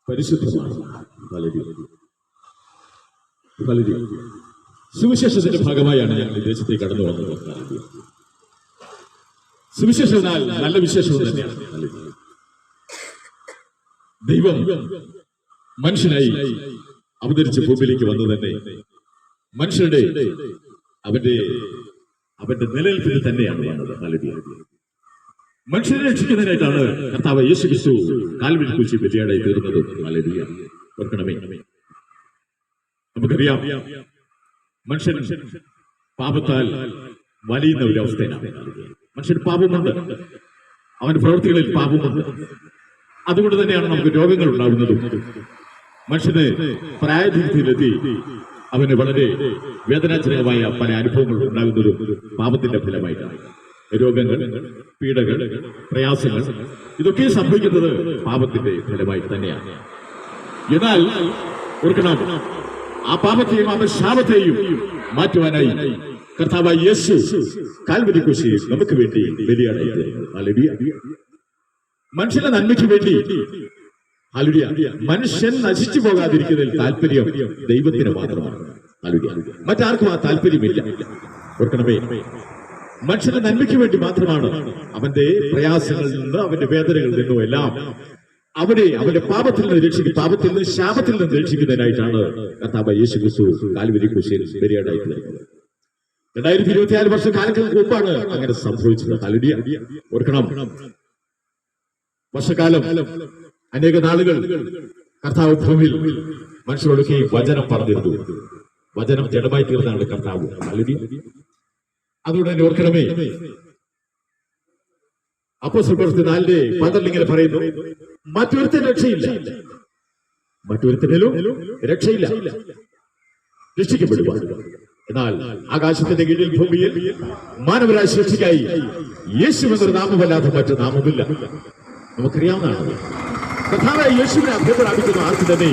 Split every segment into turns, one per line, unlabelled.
പരിശുദ്ധമാണ്. സുവിശേഷത്തിന്റെ ഭാഗമായാണ് ഞങ്ങൾ ഈ ദേശത്തേക്ക് കടന്നു വന്നത്. സുവിശേഷം എന്നാൽ നല്ല വിശേഷവും തന്നെയാണ്. ദൈവം മനുഷ്യനായി അവതരിച്ച ഭൂമിയിലേക്ക് വന്നു തന്നെ മനുഷ്യരുടെ അവന്റെ നിലനിൽപ്പിന് തന്നെയാണ് വന്നത്. മനുഷ്യരെ രക്ഷിക്കുന്നതിനായിട്ടാണ് കർത്താവ് യേശു ക്രിസ്തു കാൽവരി ക്രൂശിൽ ബലിയാടായി തീർന്നത്. ഹല്ലേലൂയ. ഓർക്കണമേ, നമുക്കറിയാം മനുഷ്യൻ പാപത്താൽ വലിയുന്ന ഒരു അവസ്ഥയിലാണ്. മനുഷ്യന് പാപമുണ്ട്, അവന്റെ പ്രവൃത്തികളിൽ പാപമുണ്ട്. അതുകൊണ്ട് തന്നെയാണ് നമുക്ക് രോഗങ്ങൾ ഉണ്ടാകുന്നതും. മനുഷ്യന് പ്രായപൂർത്തിയിലെത്തി അവന് വളരെ വേദനാജനകമായ പല അനുഭവങ്ങൾ ഉണ്ടാകുന്നതും പാപത്തിന്റെ ഫലമായിട്ടാണ്. രോഗങ്ങൾ, പീഡകൾ, പ്രയാസങ്ങൾ ഇതൊക്കെ സംഭവിക്കുന്നത് പാപത്തിന്റെ ഫലമായി തന്നെയാണ്. എന്നാൽ ഓർക്കണം, ആ പാപത്തെയും ആ ശാപത്തെയും മാറ്റുവാനായി കർത്താവായ യേശു കാൽവരി ക്രൂശിൽ നമുക്ക് വേണ്ടി ബലിയാടായി തീർന്നു. ഹല്ലേലൂയ. മനുഷ്യന്റെ നന്മയ്ക്ക് വേണ്ടി, ഹല്ലേലൂയ, മനുഷ്യൻ നശിച്ചു പോകാതിരിക്കുന്നതിൽ താല്പര്യം ദൈവത്തിന് മാത്രമാണ്. ഹല്ലേലൂയ. മറ്റാർക്കും ആ താല്പര്യമില്ല. ഓർക്കണമേ, മനുഷ്യന്റെ നന്മയ്ക്ക് വേണ്ടി മാത്രമാണ് അവന്റെ പ്രയാസങ്ങളിൽ നിന്ന്, അവന്റെ വേദനകളിൽ നിന്നും എല്ലാം അവന്റെ പാപത്തിൽ നിന്ന് രക്ഷിക്കും, പാപത്തിൽ നിന്ന് ശാപത്തിൽ നിന്ന് രക്ഷിക്കുന്നതിനായിട്ടാണ് കർത്താവ് യേശു ക്രിസ്തു കാൽവരി ക്രൂശിൽ ബലിയാടായി തീർന്നത്. 2024 വർഷക്കാലങ്ങൾക്ക് മുമ്പാണ് അങ്ങനെ സംഭവിച്ചത്. ഹല്ലേലൂയ. ഓർക്കണം, വർഷക്കാലം അനേക നാളുകൾ കർത്താവ് ഭൂമിയിൽ മനുഷ്യരോടൊക്കെ വചനം പറഞ്ഞിരുന്നു. വചനം ജഡമായി തീർന്നാണ് കർത്താവ്. ഹല്ലേലൂയ. അതുകൊണ്ട് തന്നെ ഓർക്കണമേ, അപ്പോസ്തലപ്രവൃത്തി 4:12 ഇങ്ങനെ പറയുന്നു, മറ്റൊരുത്തൻ രക്ഷയില്ല, മറ്റൊരുത്തനിലും രക്ഷയില്ല, രക്ഷിക്കപ്പെടുക. എന്നാൽ ആകാശത്തിന്റെ കീഴിൽ ഭൂമിയിൽ മാനവരാശി രക്ഷയ്ക്കായി യേശു എന്നൊരു നാമമല്ലാതെ മറ്റു നാമമില്ല. നമുക്കറിയാവുന്നതാണ്. കർത്താവായ യേശുവിനെ അഭ്യർത്ഥിക്കുന്ന ആർക്ക് തന്നെ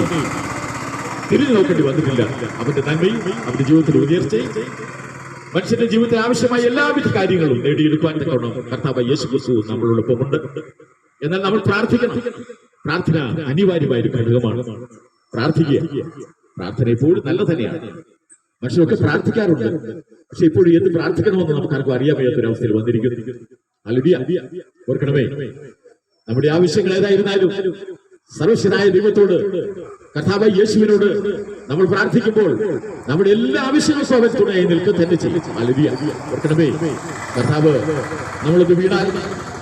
തിരിഞ്ഞു നോക്കേണ്ടി വന്നിട്ടില്ല. അവന്റെ നന്മയും അവന്റെ ജീവിതത്തിൽ ഉയർച്ചയും മനുഷ്യന്റെ ജീവിതത്തിൽ ആവശ്യമായ എല്ലാവിധ കാര്യങ്ങളും നേടിയെടുക്കുവാൻ തക്കവണ്ണം കർത്താവായ യേശു ക്രിസ്തു നമ്മളോടൊപ്പമുണ്ട്. എന്നാൽ നമ്മൾ പ്രാർത്ഥിക്കണം. പ്രാർത്ഥന അനിവാര്യമായ ഒരു ഘടകമാണ്. പ്രാർത്ഥിക്കുക. പ്രാർത്ഥന എപ്പോഴും നല്ല തന്നെയാണ്. മനുഷ്യരൊക്കെ പ്രാർത്ഥിക്കാറുണ്ട്. പക്ഷെ ഇപ്പോഴും എന്ത് പ്രാർത്ഥിക്കണമെന്ന് നമുക്കാർക്കും അറിയാൻ വയ്യാത്തൊരവസ്ഥയിൽ വന്നിരിക്കുന്നു. ഹല്ലേലൂയ. ഓർക്കണമേ, നമ്മുടെ ആവശ്യങ്ങൾ ഏതായിരുന്നാലും സർവശക്തനായ ദൈവത്തോട്, കർത്താവായ യേശുവിനോട് നമ്മൾ പ്രാർത്ഥിക്കുമ്പോൾ നമ്മുടെ എല്ലാ ആവശ്യങ്ങൾക്കും അവൻ തുണയായി നിൽക്കുക തന്നെ ചെയ്യും. ഹല്ലേലൂയ. ഓർക്കണമേ, കർത്താവ് നമ്മളൊന്ന് വീണാൽ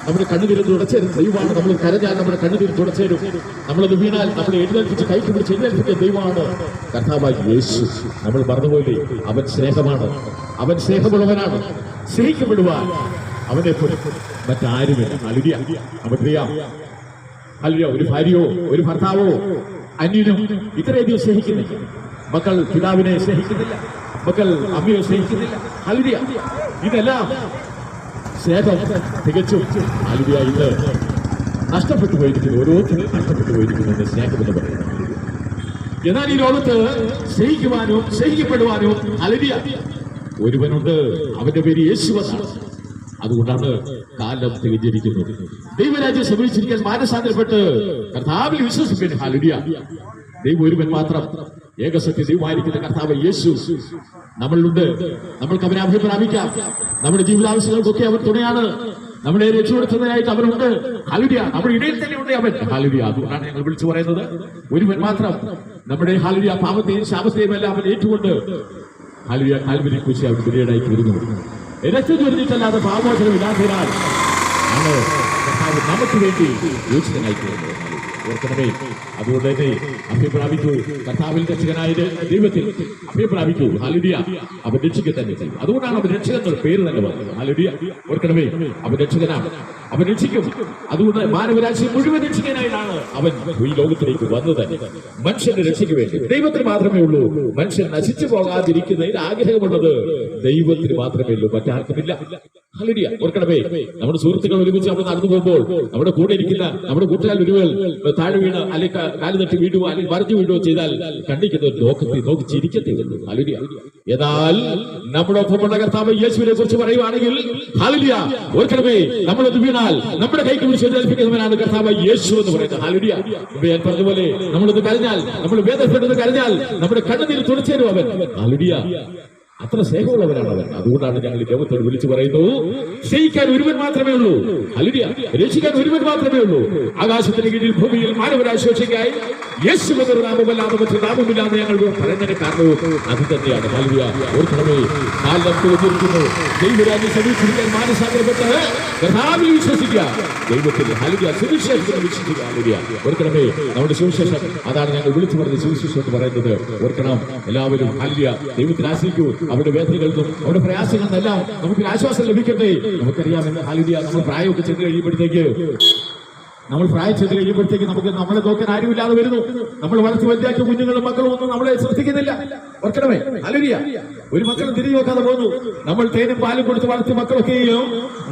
നമ്മുടെ കണ്ണുനീര് തുടച്ചേരും ദൈവമാണ്. നമ്മൾ കരഞ്ഞാൽ നമ്മുടെ കണ്ണുനീര് തുടച്ചേരും. നമ്മളൊന്ന് വീണാൽ നമ്മളെ എഴുന്നേൽപ്പിച്ച് കൈക്ക് പിടിച്ച് എഴുന്നേൽപ്പിക്കുന്ന ദൈവമാണ് കർത്താവായ യേശു. നമ്മൾ മറന്നുപോലെ അവൻ സ്നേഹമാണ്, അവൻ സ്നേഹമുള്ളവനാണ്. സ്നേഹിക്കപ്പെടുവാൻ അവനെ മറ്റാരുമില്ല. ഹല്ലേലൂയ. നമുക്കറിയാം, ഹല്ലേലൂയ, ഒരു ഭാര്യയോ ഒരു ഭർത്താവോ അന്യനും ഇത്രയധികം സ്നേഹിക്കുന്നില്ല. മക്കൾ പിതാവിനെ സ്നേഹിക്കുന്നില്ല, മക്കൾ അമ്മയെ സ്നേഹിക്കുന്നില്ല. ഹല്ലേലൂയ. ഇതെല്ലാം സ്നേഹം തികച്ചും ഹല്ലേലൂയ ഇന്ന് നഷ്ടപ്പെട്ടു പോയിരിക്കുന്നു. ഓരോരുത്തരും നഷ്ടപ്പെട്ടു പോയിരിക്കുന്നു സ്നേഹമെന്ന് പറയുന്നത്. എന്നാൽ ഈ ലോകത്ത് സ്നേഹിക്കുവാനോ സ്നേഹിക്കപ്പെടുവാനോ ഹല്ലേലൂയ ഒരുവനുണ്ട്. അവന്റെ പേര് യേശുവാണ്. അതുകൊണ്ടാണ് കാലം തികഞ്ഞിരിക്കുന്നത്. ദൈവരാജ്യം സംഭവിച്ചിരിക്കാൻ മാനസാന്തരപ്പെട്ട് കർത്താവിൽ വിശ്വസിക്കുന്നു. ഹല്ലേലൂയ. ദൈവം ഒരുവൻ മാത്രം, ഏകസത്യ ദൈവമായിരിക്കുന്ന കർത്താവ് യേശു നമ്മളിലുണ്ട്. നമ്മൾക്ക് അവനെ അഭിപ്രാപിക്കാം. നമ്മുടെ ജീവിതാവശ്യങ്ങൾക്കൊക്കെ അവൻ തുണയാണ്. നമ്മളെ രക്ഷപ്പെടുത്തുന്നതിനായിട്ട് അവനുണ്ട്. ഹല്ലേലൂയ. നമ്മുടെ ഇടയിൽ തന്നെ ഉണ്ട് അവൻ. ഹല്ലേലൂയ. അതുകൊണ്ടാണ് ഞങ്ങൾ വിളിച്ചു പറയുന്നത്, ഒരുവൻ മാത്രം നമ്മുടെ ഹല്ലേലൂയ പാപത്തെയും ശാപത്തെയും എല്ലാം അവൻ ഏറ്റുകൊണ്ട് ഹല്ലേലൂയ കാൽവരി ക്രൂശിൽ അവൻ ബലിയാടായി തീർന്നു. രക്തം ചൊരിഞ്ഞിട്ടല്ലാതെ പാപമോചനം ഇല്ലാത്തതിനാൽ ആണ് കർത്താവ് നമുക്ക് വേണ്ടി യോജിതനായി തീർന്നത്. ഓർക്കണമേ, അതുകൊണ്ട് തന്നെ അഭ്യപ്രാപിക്കൂ. കർത്താവിൽ രക്ഷകനായ ദൈവത്തിൽ അഭ്യപ്രാപിക്കൂ. ഹല്ലേലൂയ. അവൻ രക്ഷിക്കുക തന്നെ ചെയ്യും. അതുകൊണ്ടാണ് അവൻ രക്ഷകൻ എന്ന പേര് തന്നെ പറഞ്ഞത്. ഹല്ലേലൂയ. ഓർക്കണമേ, അവൻ രക്ഷകനാണ്, അവൻ രക്ഷിക്കും. അതുകൊണ്ട് മാനവരാശി മുഴുവൻ രക്ഷിക്കാനായിട്ടാണ് അവൻ ഈ ലോകത്തിലേക്ക് വന്നത്. മനുഷ്യന്റെ രക്ഷയ്ക്ക് വേണ്ടി. ദൈവത്തിന് മാത്രമേ ഉള്ളൂ മനുഷ്യൻ നശിച്ചു പോകാതിരിക്കുന്നതിൽ ആഗ്രഹമുള്ളത്. ദൈവത്തിന് മാത്രമേ ഉള്ളൂ, മറ്റാർക്കുമില്ല. ഹല്ലേലൂയ. ഓർക്കണമേ, നമ്മുടെ സുഹൃത്തുക്കൾ ഒരുമിച്ച് നമ്മൾ നടന്നു പോകുമ്പോൾ നമ്മുടെ കൂടെ ഇരിക്കുന്ന നമ്മുടെ കൂട്ടുകാർ ഒരുവൽ താഴെ വീണ് അല്ലെങ്കിൽ കാല് തട്ടി വീഴുവോ അല്ലെങ്കിൽ മറിഞ്ഞു വീഴുവോ ചെയ്താൽ കണ്ടിക്കുന്നത് നോക്കി ചിരിക്കത്തേ ഉള്ളൂ. ഹല്ലേലൂയ. എന്നാൽ നമ്മുടെ ഒപ്പമുള്ള കർത്താവ് യേശുവിനെ കുറിച്ച് പറയുവാണെങ്കിൽ ഹല്ലേലൂയ, ഓർക്കണമേ, നമ്മളത് വീണാൽ നമ്മുടെ കൈക്ക് പിടിച്ച് എഴുന്നേൽപ്പിക്കുന്നവനാണ് കർത്താവ് യേശു എന്ന് പറയുന്നത്. ഹല്ലേലൂയ. ഞാൻ പറഞ്ഞതുപോലെ നമ്മളത് കരഞ്ഞാൽ, നമ്മൾ വേദനപ്പെട്ടത് കരഞ്ഞാൽ നമ്മുടെ കണ്ണുനീര് തുടച്ചേരും അവൻ. ഹല്ലേലൂയ. അത്ര സ്നേഹമുള്ളവരാണ് അവൻ. അതുകൊണ്ടാണ് ഞങ്ങൾ ദൈവത്തോട് വിളിച്ചു പറയുന്നു, സ്നേഹിക്കാൻ ഒരുവൻ മാത്രമേ ഉള്ളൂ. ഹല്ലേലൂയ. രക്ഷിക്കാൻ ഒരുവൻ മാത്രമേ ഉള്ളൂ. ആകാശത്തിന് കീഴിൽ ഭൂമിയിൽ മാനവരാശിക്കായി യേശു എന്നൊരു നാമമല്ലാതെ മറ്റു നാമമില്ലാതെ ഞങ്ങൾ പറയുന്നതിന് കാരണവും അത് തന്നെയാണ്. ഹല്ലേലൂയ. ഓർക്കണമേ, കാലം നമുക്ക് വന്നിരിക്കുന്നു. ദൈവരാജ്യം സമീപിക്കാൻ മാനസാന്തരപ്പെട്ട് കർത്താവിൽ വിശ്വസിക്കുക, ദൈവത്തിൽ. ഹല്ലേലൂയ. സുവിശേഷത്തിൽ വിശ്വസിക്കുക. ഹല്ലേലൂയ. ഓർക്കണമേ, നമ്മുടെ സുവിശേഷം അതാണ് ഞങ്ങൾ വിളിച്ചു പറഞ്ഞ സുവിശേഷം എന്ന് പറയുന്നത്. ഓർക്കണം, എല്ലാവരും ഹല്ലേലൂയ ദൈവത്തിൽ ആശ്രയിക്കൂ. അവരുടെ വേദനകൾക്കും അവരുടെ പ്രയാസങ്ങളിൽ നിന്നെല്ലാം നമുക്ക് ആശ്വാസം ലഭിക്കട്ടെ. നമുക്കറിയാമെന്ന് ഹല്ലേലൂയ, നമ്മൾ പ്രായമൊക്കെ ചെന്ന് കഴിയുമ്പോഴത്തേക്ക് നമുക്ക് നമ്മളെ നോക്കാൻ ആരുമില്ലാതെ വരുന്നു. നമ്മൾ വളർത്തി വലുതാക്കിയ കുഞ്ഞുങ്ങളും മക്കളും ഒന്നും നമ്മളെ ശ്രദ്ധിക്കുന്നില്ല. ഓർക്കണമേ, ഹല്ലേലൂയ. ഒരു മക്കളും തിരിഞ്ഞു നോക്കാതെ പോകുന്നു. നമ്മൾ തേനും പാലും കൊടുത്ത് വളർത്തിയ മക്കളൊക്കെയും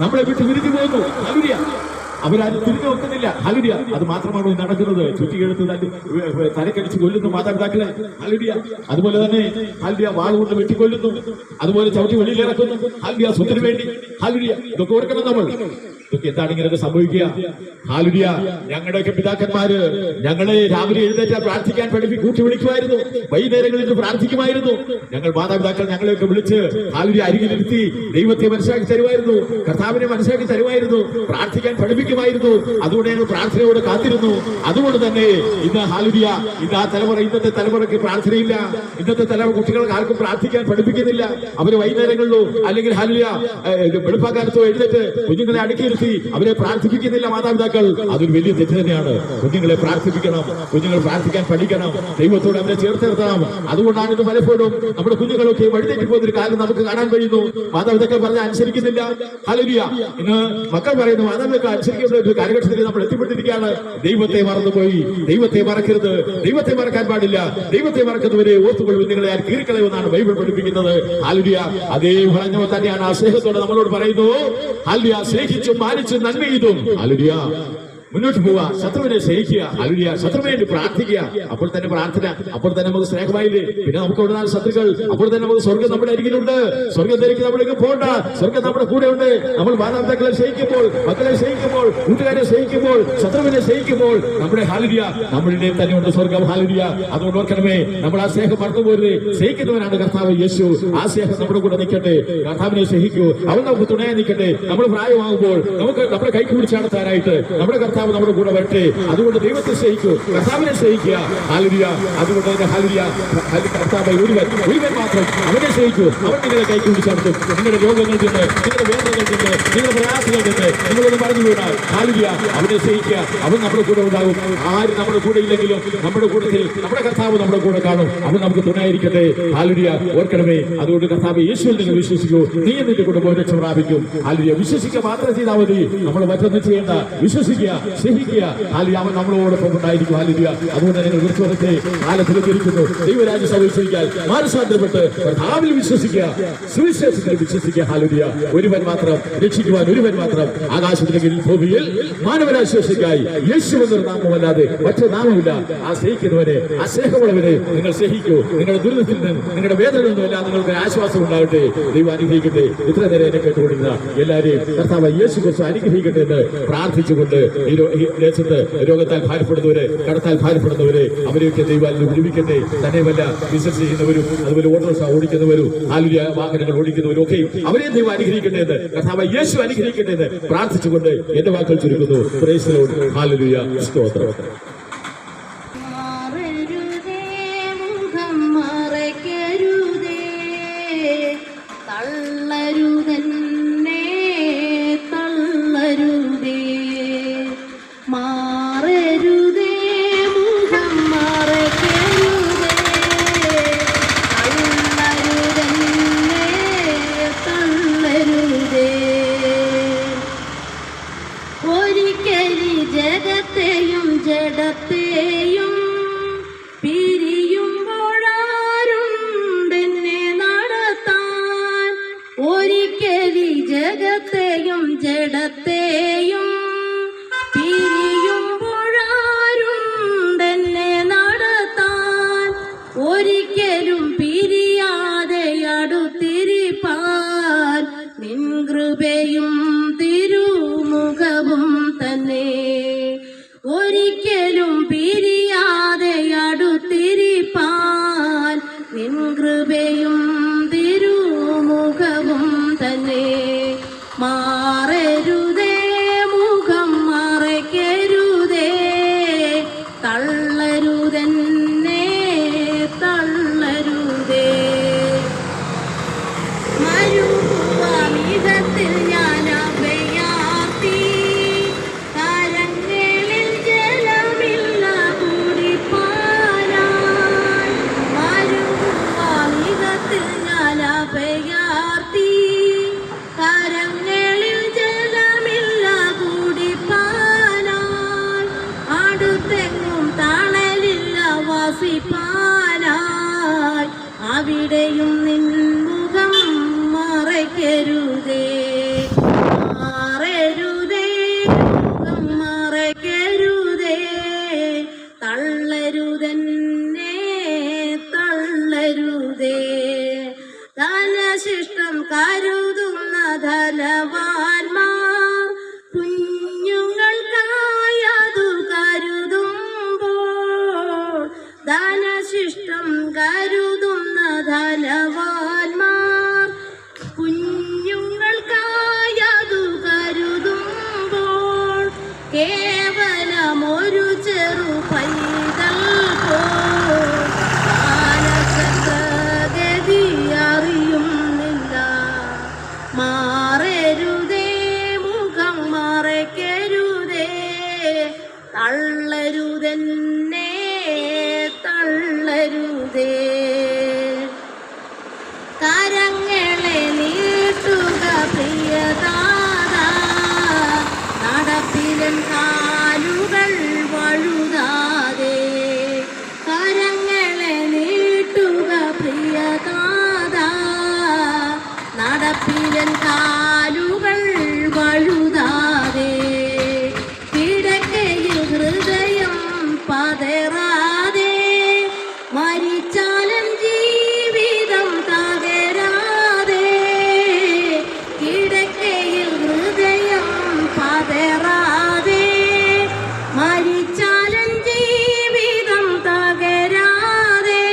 നമ്മളെ വിട്ട് വിരിഞ്ഞു പോകുന്നു. ഹല്ലേലൂയ. അവരാരും തിരിഞ്ഞു നോക്കുന്നില്ല. ഹല്ലേലൂയ. അത് മാത്രമാണോ നടക്കുന്നത്? ചുറ്റിക്കെടുത്ത് തലക്കടിച്ച് കൊല്ലുന്നു മാതാപിതാക്കളെ. ഹല്ലേലൂയ. അതുപോലെ തന്നെ ഹല്ലേലൂയ വാളുകൊണ്ട് വെട്ടിക്കൊല്ലുന്നു. അതുപോലെ ചവിട്ടി വെളിയിലിറക്കുന്നു. ഹല്ലേലൂയ. സ്വത്തിന് വേണ്ടി. ഹല്ലേലൂയ. ഇതൊക്കെ ഓർക്കണം നമ്മൾ. ഇതൊക്കെ എന്താണ് ഇങ്ങനെയൊക്കെ സംഭവിക്കുക? ഹല്ലേലൂയ. ഞങ്ങളുടെയൊക്കെ പിതാക്കന്മാര് ഞങ്ങളെ രാവിലെ എഴുന്നേറ്റ് പ്രാർത്ഥിക്കാൻ കൂട്ടി വിളിക്കുമായിരുന്നു. വൈകുന്നേരങ്ങളിൽ പ്രാർത്ഥിക്കുമായിരുന്നു. ഞങ്ങൾ മാതാപിതാക്കൾ ഞങ്ങളെയൊക്കെ വിളിച്ച് ഹല്ലേലൂയ അരികിലിരുത്തി ദൈവത്തെ മനസ്സിലാക്കി തരുമായിരുന്നു. കർത്താവിനെ മനസ്സിലാക്കി തരുമായിരുന്നു. പ്രാർത്ഥിക്കാൻ പഠിപ്പിക്കുമായിരുന്നു. അതുകൊണ്ട് ഞങ്ങൾ പ്രാർത്ഥനയോട് കാത്തിരുന്നു. അതുകൊണ്ട് തന്നെ ഇന്ന് ഹല്ലേലൂയ, ഇന്നത്തെ തലമുറയ്ക്ക് പ്രാർത്ഥനയില്ല. ഇന്നത്തെ തലമുറ കുട്ടികൾക്ക് ആർക്കും പ്രാർത്ഥിക്കാൻ പഠിപ്പിക്കുന്നില്ല. അവര് വൈകുന്നേരങ്ങളിലോ അല്ലെങ്കിൽ ഹല്ലേലൂയ വെളുപ്പാക്കാലത്തോ എഴുന്നേറ്റ് കുഞ്ഞുങ്ങളെ അടുക്കിയിരുത്തി അവരെ പ്രാർത്ഥിപ്പിക്കുന്നില്ല മാതാപിതാക്കൾ. അതൊരു വലിയ തെറ്റ് തന്നെയാണ്. കുഞ്ഞുങ്ങളെ പ്രാർത്ഥിപ്പിക്കണം. കുഞ്ഞുങ്ങൾ പ്രാർത്ഥിക്കാൻ പഠിക്കണം. ദൈവത്തോട് അവരെ ചേർത്ത് നിർത്തണം. അതുകൊണ്ടാണ് ഇത് പലപ്പോഴും നമ്മുടെ കുഞ്ഞുങ്ങളൊക്കെ വഴിതെറ്റി പോകുന്നൊരു കാലം നമുക്ക് കാണാൻ കഴിയുന്നു. മാതാപിതാക്കൾ പറഞ്ഞാൽ അനുസരിക്കുന്നില്ല. ഹല്ലേലൂയ. ഇന്ന് മക്കൾ പറയുന്നു മാതാപിതാക്കൾ അനുസരിക്കുന്ന ഒരു കാലഘട്ടത്തിൽ നമ്മൾ എത്തിപ്പെട്ടിരിക്കുകയാണ്. ദൈവത്തെ മറന്നുപോയി. ദൈവത്തെ മറക്കരുത്. ദൈവത്തെ മറക്കാൻ പാടില്ല. ദൈവത്തെ മറക്കുന്നവരെ ഓർത്തുകൊള്ളും, നിങ്ങളെ കീറിക്കളയുമെന്നാണ് ബൈബിൾ പഠിപ്പിക്കുന്നത്. ഹല്ലേലൂയ. അതേ പറഞ്ഞ തന്നെയാണ് ആ സ്നേഹത്തോടെ നമ്മളോട് പറയുന്നു. ഹല്ലേലൂയ. സ്നേഹിച്ചും മാനിച്ചും നന്മ ചെയ്തും ഹല്ലേലൂയ മുന്നോട്ട് പോവുക. ശത്രുവിനെ സ്നേഹിക്കുക. ഹല്ലേലൂയ. ശത്രുവിന് വേണ്ടി പ്രാർത്ഥിക്കുക. അപ്പോൾ തന്നെ പ്രാർത്ഥന, അപ്പോൾ തന്നെ നമുക്ക് സ്നേഹമായില്ലേ. പിന്നെ നമുക്ക് ഇവിടെ നാല് ശത്രുക്കൾ. അപ്പോൾ തന്നെ നമുക്ക് സ്വർഗം നമ്മുടെ അരികിലുണ്ട്. സ്വർഗത്തിലേക്ക് നമ്മളിലേക്ക് പോകണ്ട. സ്വർഗം നമ്മുടെ കൂടെ ഉണ്ട്. നമ്മൾ മാതാപിതാക്കളെ സ്നേഹിക്കുമ്പോൾ, മക്കളെ സ്നേഹിക്കുമ്പോൾ, കൂട്ടുകാരെ സ്നേഹിക്കുമ്പോൾ, ശത്രുവിനെ സ്നേഹിക്കുമ്പോൾ നമ്മുടെ ഹല്ലേലൂയ നമ്മളുടെയും തന്നെ ഉണ്ട് സ്വർഗം. ഹല്ലേലൂയ. അതുകൊണ്ട് ഓർക്കണമേ, നമ്മൾ ആ സ്നേഹം മറന്നുപോരുത്. സ്നേഹിക്കുന്നവനാണ് കർത്താവ് യേശു. ആ സ്നേഹം നമ്മുടെ കൂടെ നിൽക്കട്ടെ. കർത്താവിനെ സ്നേഹിക്കൂ. അവൻ നമുക്ക് തുണയായി നിൽക്കട്ടെ. നമ്മൾ പ്രായമാകുമ്പോൾ നമുക്ക് നമ്മുടെ കൈക്ക് പിടിച്ച് നടത്താനായിട്ട് നമ്മുടെ കർത്താവ് നമ്മുടെ കൂടെ വരട്ടെ. അതുകൊണ്ട് ദൈവത്തെ സ്നേഹിക്കൂ. കർത്താവിനെ സ്നേഹിക്കുക. ഹല്ലേലൂയ. അതുകൊണ്ട് തന്നെ ഹല്ലേലൂയ കർത്താവ് ഒരുവൻ മാത്രം അവനെ സ്നേഹിക്കൂ. അവൻ നിങ്ങളെ കൈക്ക് പിടിച്ച് നടത്തും. നിങ്ങളുടെ രോഗങ്ങളിൽ നിന്ന്, നിങ്ങളുടെ വേദനകളിൽ നിന്ന്, നിങ്ങളുടെ പ്രയാസങ്ങളിൽ നിന്ന് നിങ്ങളൊന്ന് പറഞ്ഞു വീണാൽ ഹല്ലേലൂയ അവനെ സ്നേഹിക്കുക. അവൻ നമ്മുടെ കൂടെ ഉണ്ടാകും. ആരും നമ്മുടെ കൂടെ ഇല്ലെങ്കിലും നമ്മുടെ കൂട്ടത്തിൽ നമ്മുടെ കർത്താവ് നമ്മുടെ കൂടെ കാണും. അവൻ നമുക്ക് തുണയായിരിക്കട്ടെ. ഹല്ലേലൂയ. ഓർക്കണമേ, അതുകൊണ്ട് കർത്താവ് യേശുവിൽ നിങ്ങൾ വിശ്വസിക്കൂ. നീ നിന്റെ കുടുംബം രക്ഷ പ്രാപിക്കും. ഹല്ലേലൂയ. വിശ്വസിക്കുക മാത്രം ചെയ്താൽ മതി. നമ്മൾ മറ്റൊന്നും ചെയ്യേണ്ട. വിശ്വസിക്കുക, സ്നേഹിക്കുക. ഹല്ലേലൂയ. അവൻ നമ്മളോടൊപ്പം ഉണ്ടായിരിക്കും. ഹല്ലേലൂയ. അതുകൊണ്ട് നിങ്ങൾ വിശ്വാസത്തെ കാലത്തിലേക്കിരിക്കുന്നു. ദൈവരാജ്യം സംഭവിച്ചിരിക്കാൻ മാനസാന്തരപ്പെട്ട് കർത്താവിൽ വിശ്വസിക്കുക. സുവിശേഷത്തിൽ വിശ്വസിക്കുക. ഹല്ലേലൂയ. ഒരുവൻ മാത്രം രക്ഷിക്കുവാൻ, ഒരുവൻ മാത്രം ആകാശത്തിന് കീഴിൽ ഭൂമിയിൽ മാനവരാശിക്കായി യേശു എന്നൊരു നാമമല്ലാതെ മറ്റു നാമമില്ല. ആ സ്നേഹിക്കുന്നവരെ, ആ സ്നേഹമുള്ളവരെ നിങ്ങൾ സ്നേഹിക്കൂ. നിങ്ങളുടെ ദുരിതത്തിൽ നിന്നും നിങ്ങളുടെ വേദനയിൽ നിന്നും എല്ലാം നിങ്ങൾക്ക് ആശ്വാസം ഉണ്ടാകട്ടെ. ദൈവം അനുഗ്രഹിക്കട്ടെ. ഇത്ര നേരം എന്നെ കേട്ടുകൊണ്ടിരുന്ന എല്ലാവരെയും കർത്താവ് യേശു ക്രിസ്തു അനുഗ്രഹിക്കട്ടെ എന്ന് പ്രാർത്ഥിച്ചുകൊണ്ട് ഈ ദേശത്ത് രോഗത്താൽ ഭാരപ്പെടുന്നവരെ, കടത്താൽ ഭാരപ്പെടുന്നവരെ അവരെയൊക്കെ ദൈവം വിടുവിക്കട്ടെ. തന്നെയുമല്ല ബിസിനസ് ചെയ്യുന്നവരും അതുപോലെ ഓട്ടോറിക്ഷ ഓടിക്കുന്നവരും ഹല്ലേലൂയ വാഹനങ്ങൾ ഓടിക്കുന്നവരും ഒക്കെ അവരെ ദൈവം അനുഗ്രഹിക്കട്ടെ എന്ന് കർത്താവ് യേശു അനുഗ്രഹിക്കട്ടെ എന്ന് പ്രാർത്ഥിച്ചുകൊണ്ട് എന്റെ വാക്കുകൾ ചുരുക്കുന്നു. Praise the Lord. ഹല്ലേലൂയ. സ്തോത്രം.
ജഗത്തെയും ജഡ തള്ളരുതെന്നെ തള്ളരുതേ. മരുഭൂമിതത്തിൽ ഞാൻ അഭയാർത്തി, കരങ്ങളിൽ ജലമില്ല കുടിപ്പാനായി. മരുഭൂമിതത്തിൽ ഞാൻ അഭയാർത്തി, കരങ്ങളിൽ ജലമില്ല കുടിപ്പാനായി. അടുത്തെങ്ങും തണലില്ല വസിപ്പാനായി, അവിടെയും നിൻമുഖം മറയ്ക്കരുതേ മാറരുതേ, മുഖം മറയ്ക്കരുതേ. തള്ളരുതെന്നെ തള്ളരുതേ. ധനശിഷ്ടം കരുതുന്ന ധനവാന്മാർ കുഞ്ഞുങ്ങൾക്കായതു കരുതുമ്പോൾ, ധനശിഷ്ടം കരുതുന്ന ധനവാന്മാർ കുഞ്ഞുങ്ങൾക്കായതു കരുതുമ്പോൾ, കേവലമൊരു ചെറു പൈതൽ പോൽ കാലചക്രഗതി അറിയുന്നില്ല. മാറരുതേ, മുഖം മറയ്ക്കരുതേ. തള്ളരുതെന്നെ തള്ളരുതേ. കരങ്ങളെ നീട്ടുക പ്രിയതാതാ, നടപ്പിലും കാലുകൾ വഴുതാതെ. കരങ്ങളെ നീട്ടുക പ്രിയതാതാ, നടപ്പിലും കാലുകൾ വഴുതാതെ. കിടക്കയിൽ ഹൃദയം പതറാതെ, മരിച്ചാലും ജീവിതം തകരാതെ. കിടക്കയിൽ ഹൃദയം പതറാതെ, മരിച്ചാലും ജീവിതം തകരാതെ.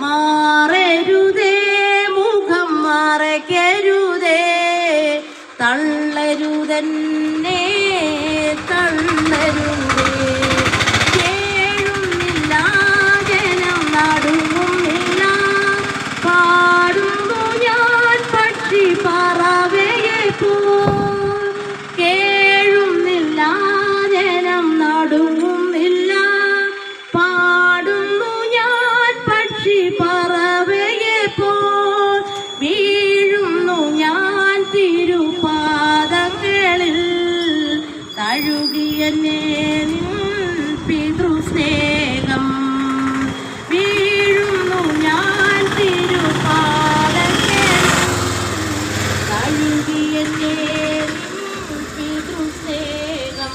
മാറരുതേ, മുഖം മറയ്ക്കരുതേ. തള്ളരുതെന്നെ തള്ളരുതേ. കേഴുന്നില്ല ജനം നടുങ്ങുന്നില്ല, പാടുന്നു ഞാൻ പക്ഷി പറവയെ പോൽ. കേഴുന്നില്ല ജനം നടുങ്ങുന്നില്ല, പാടുന്നു ഞാൻ പക്ഷി പറവയെ പോൽ. വീഴുന്നു ഞാൻ തിരുപാദങ്ങളിൽ, തഴുകിയെന്നെ പിതൃസ്നേഹം. വീഴുന്നു ഞാൻ തിരുപാദങ്ങളിൽ, തഴുകിയെന്നെ പിതൃസ്നേഹം.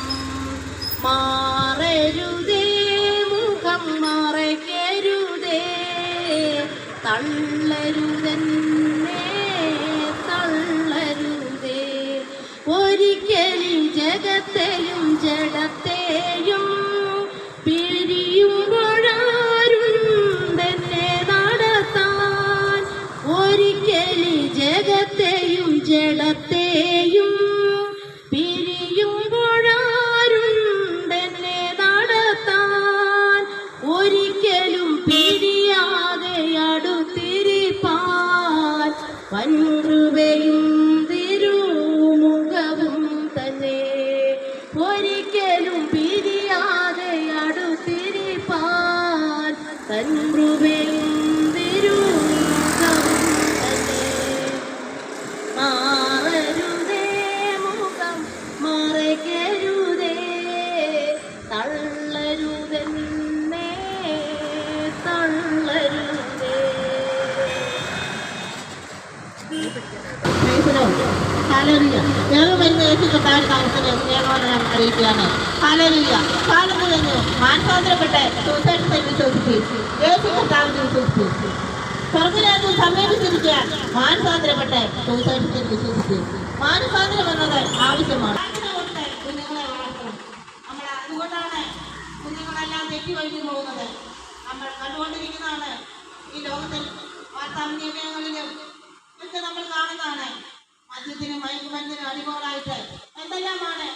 മാറരുതേ, മുഖം മറയ്ക്കരുതേ. തള്ളരുതെന്നെ തള്ളരുതേ. ഒരിക്കലും ജഗത്തെയും ജഡത്തെയും പിരിയുമ്പോഴാരുണ്ടെന്നെ നടത്താൻ. ഒരിക്കലും ജഗത്തെയും ജഡത്തെയും പിരിയുമ്പോഴാരുണ്ടെന്നെ നടത്താൻ. ഒരിക്കലും പിരിയാതെ അടുത്തിരിപ്പാൻ, വൻകൃപയും തിരുമുഖവും തന്നെ. ഒരിക്കലും പിരിയാതെ അടുത്തിരിപ്പാൻ, വൻകൃപയും തിരുമുഖവും തന്നെ. മാറരുതേ, മുഖം മറയ്ക്കരുതേ. തള്ളരുതെന്നെ തള്ളരുതേ.
ഹല്ലേലൂയ. ഞങ്ങൾ വരുന്ന യേശു കർത്താവിന്റെ നാമത്തിൽ സ്നേഹവന്ദനം ഞാൻ അറിയിക്കുകയാണ്. ഹല്ലേലൂയ. കാലം കഴിഞ്ഞു മാനസാന്തരപ്പെട്ട് സൂസൈഡ് സൈറ്റ് വിശ്വസിച്ചു, യേശു കർത്താവിനെ വിശ്വസിച്ചു. സ്വർഗ്ഗരാജ്യം സമീപിച്ചിരിക്കാൻ മാനസാന്തരപ്പെട്ട് സൂസൈഡ് സൈറ്റ് വിശ്വസിച്ചു. മാനസാന്തരം എന്നത് ആവശ്യമാണ്. കുഞ്ഞുങ്ങളെ വളർത്തണം. നമ്മൾ അതുകൊണ്ടാണ് കുഞ്ഞുങ്ങളെല്ലാം തെറ്റി വഴിഞ്ഞു പോകുന്നത്. നമ്മൾ കണ്ടുകൊണ്ടിരിക്കുന്നതാണ് ഈ ലോകത്തിൽ വാർത്താമാധ്യമങ്ങളിലും ഒക്കെ നമ്മൾ കാണുന്നതാണ്. മദ്യത്തിനും മയക്കുമരുന്നിനും അടിമകളായിട്ട് എന്തെല്ലാമാണ്